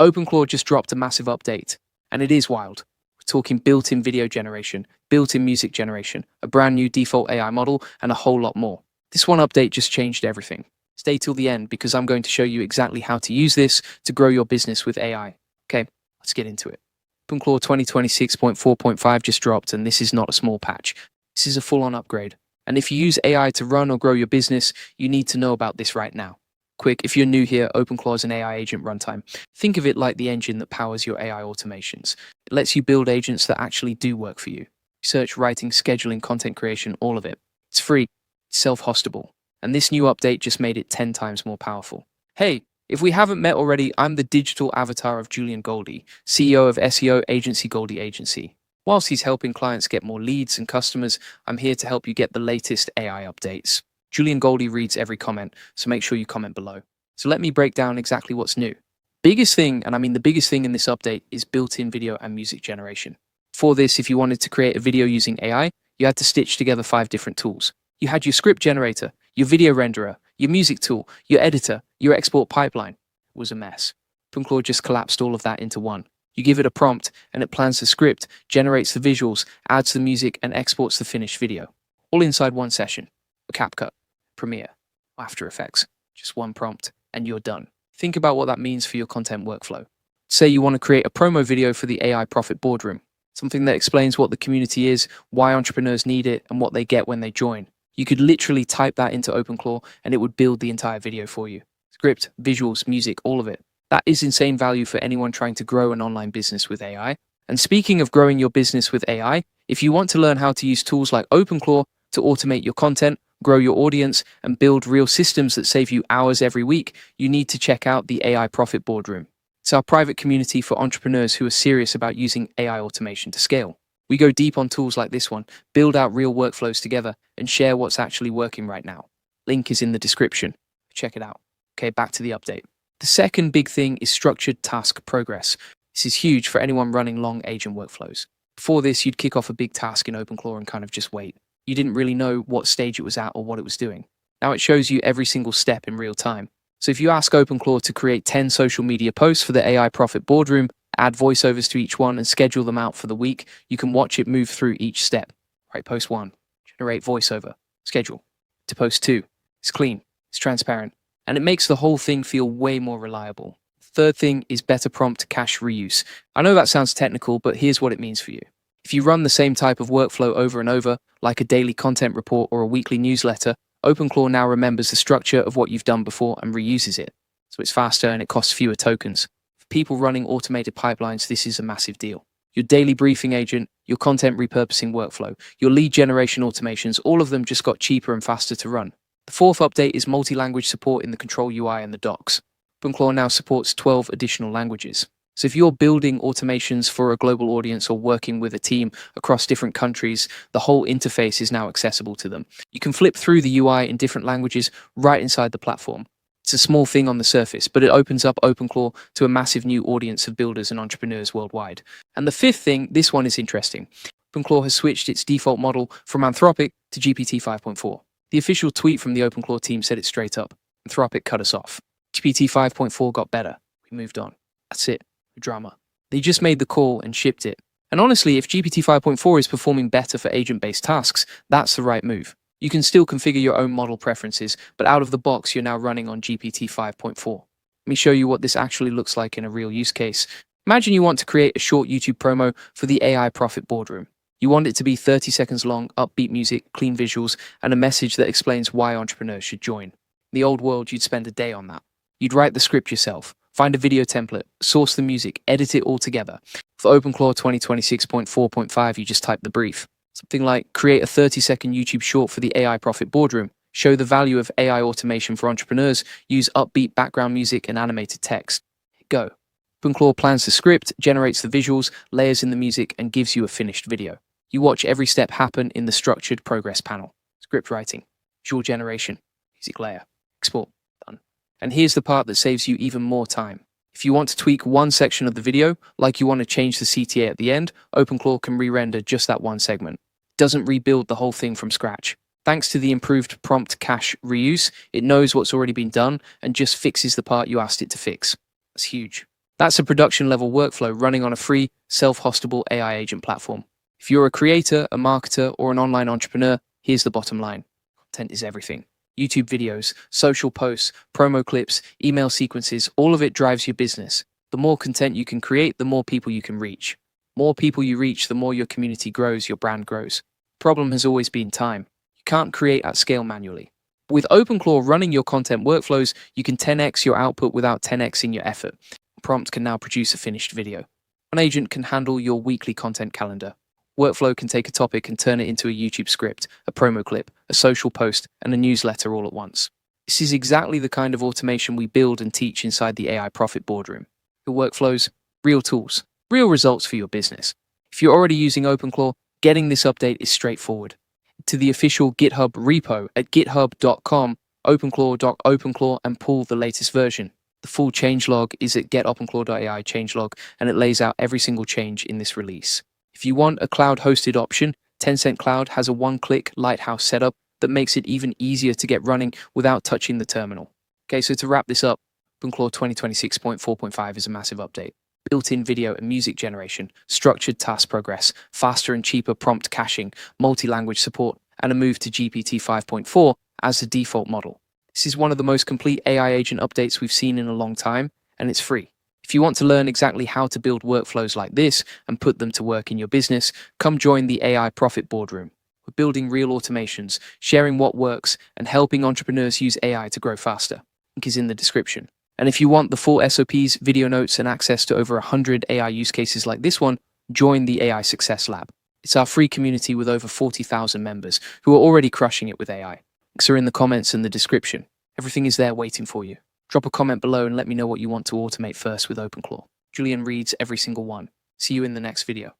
OpenClaw just dropped a massive update, and it is wild. We're talking built-in video generation, built-in music generation, a brand new default AI model, and a whole lot more. This one update just changed everything. Stay till the end because I'm going to show you exactly how to use this to grow your business with AI. Okay, let's get into it. OpenClaw 2026.4.5 just dropped, and this is not a small patch. This is a full-on upgrade. And if you use AI to run or grow your business, you need to know about this right now. Quick, if you're new here, OpenClaw is an AI agent runtime. Think of it like the engine that powers your AI automations. It lets you build agents that actually do work for you. Research, writing, scheduling, content creation, all of it. It's free, it's self-hostable. And this new update just made it 10 times more powerful. Hey, if we haven't met already, I'm the digital avatar of Julian Goldie, CEO of SEO agency Goldie Agency. Whilst he's helping clients get more leads and customers, I'm here to help you get the latest AI updates. Julian Goldie reads every comment, so make sure you comment below. So let me break down exactly what's new. Biggest thing, and I mean the biggest thing in this update, is built-in video and music generation. For this, if you wanted to create a video using AI, you had to stitch together 5 different tools. You had your script generator, your video renderer, your music tool, your editor, your export pipeline. It was a mess. OpenClaw just collapsed all of that into one. You give it a prompt, and it plans the script, generates the visuals, adds the music, and exports the finished video. All inside one session. CapCut, Premiere, After Effects. Just one prompt, and you're done. Think about what that means for your content workflow. Say you want to create a promo video for the AI Profit Boardroom, something that explains what the community is, why entrepreneurs need it, and what they get when they join. You could literally type that into OpenClaw, and it would build the entire video for you. Script, visuals, music, all of it. That is insane value for anyone trying to grow an online business with AI. And speaking of growing your business with AI, if you want to learn how to use tools like OpenClaw to automate your content, grow your audience, and build real systems that save you hours every week, you need to check out the AI Profit Boardroom. It's our private community for entrepreneurs who are serious about using AI automation to scale. We go deep on tools like this one, build out real workflows together, and share what's actually working right now. Link is in the description. Check it out. Okay, back to the update. The second big thing is structured task progress. This is huge for anyone running long agent workflows. Before this, you'd kick off a big task in OpenClaw and kind of just wait. You didn't really know what stage it was at or what it was doing. Now it shows you every single step in real time. So if you ask OpenClaw to create 10 social media posts for the AI Profit Boardroom, add voiceovers to each one and schedule them out for the week, you can watch it move through each step. Right, post 1, generate voiceover, schedule. To post 2, it's clean, it's transparent, and it makes the whole thing feel way more reliable. Third thing is better prompt cache reuse. I know that sounds technical, but here's what it means for you. If you run the same type of workflow over and over, like a daily content report or a weekly newsletter, OpenClaw now remembers the structure of what you've done before and reuses it. So it's faster and it costs fewer tokens. For people running automated pipelines, this is a massive deal. Your daily briefing agent, your content repurposing workflow, your lead generation automations, all of them just got cheaper and faster to run. The fourth update is multi-language support in the control UI and the docs. OpenClaw now supports 12 additional languages. So if you're building automations for a global audience or working with a team across different countries, the whole interface is now accessible to them. You can flip through the UI in different languages right inside the platform. It's a small thing on the surface, but it opens up OpenClaw to a massive new audience of builders and entrepreneurs worldwide. And the fifth thing, this one is interesting. OpenClaw has switched its default model from Anthropic to GPT 5.4. The official tweet from the OpenClaw team said it straight up. Anthropic cut us off. GPT 5.4 got better. We moved on. That's it. No drama. They just made the call and shipped it. And honestly, if GPT 5.4 is performing better for agent-based tasks, that's the right move. You can still configure your own model preferences, but out of the box, you're now running on GPT 5.4. Let me show you what this actually looks like in a real use case. Imagine you want to create a short YouTube promo for the AI Profit Boardroom. You want it to be 30 seconds long, upbeat music, clean visuals, and a message that explains why entrepreneurs should join. In the old world, you'd spend a day on that. You'd write the script yourself, find a video template, source the music, edit it all together. For OpenClaw 2026.4.5, you just type the brief. Something like, create a 30-second YouTube short for the AI Profit Boardroom, show the value of AI automation for entrepreneurs, use upbeat background music and animated text. Hit go. OpenClaw plans the script, generates the visuals, layers in the music, and gives you a finished video. You watch every step happen in the structured progress panel. Script writing, visual generation, music layer, export, done. And here's the part that saves you even more time. If you want to tweak one section of the video, like you want to change the CTA at the end, OpenClaw can re-render just that one segment. It doesn't rebuild the whole thing from scratch. Thanks to the improved prompt cache reuse, it knows what's already been done and just fixes the part you asked it to fix. That's huge. That's a production level workflow running on a free, self-hostable AI agent platform. If you're a creator, a marketer, or an online entrepreneur, here's the bottom line. Content is everything. YouTube videos, social posts, promo clips, email sequences, all of it drives your business. The more content you can create, the more people you can reach. More people you reach, the more your community grows, your brand grows. Problem has always been time. You can't create at scale manually. With OpenClaw running your content workflows, you can 10x your output without 10xing your effort. Prompt can now produce a finished video. One agent can handle your weekly content calendar. Workflow can take a topic and turn it into a YouTube script, a promo clip, a social post, and a newsletter all at once. This is exactly the kind of automation we build and teach inside the AI Profit Boardroom. Your workflows, real tools, real results for your business. If you're already using OpenClaw, getting this update is straightforward. To the official GitHub repo at github.com, openclaw.openclaw, and pull the latest version. The full changelog is at getopenclaw.ai changelog, and it lays out every single change in this release. If you want a cloud-hosted option, Tencent Cloud has a one-click Lighthouse setup that makes it even easier to get running without touching the terminal. Okay, so to wrap this up, OpenClaw 2026.4.5 is a massive update. Built-in video and music generation, structured task progress, faster and cheaper prompt caching, multi-language support, and a move to GPT 5.4 as the default model. This is one of the most complete AI agent updates we've seen in a long time, and it's free. If you want to learn exactly how to build workflows like this and put them to work in your business, come join the AI Profit Boardroom. We're building real automations, sharing what works, and helping entrepreneurs use AI to grow faster. Link is in the description. And if you want the full SOPs, video notes, and access to over 100 AI use cases like this one, join the AI Success Lab. It's our free community with over 40,000 members who are already crushing it with AI. Links are in the comments and the description. Everything is there waiting for you. Drop a comment below and let me know what you want to automate first with OpenClaw. Julian reads every single one. See you in the next video.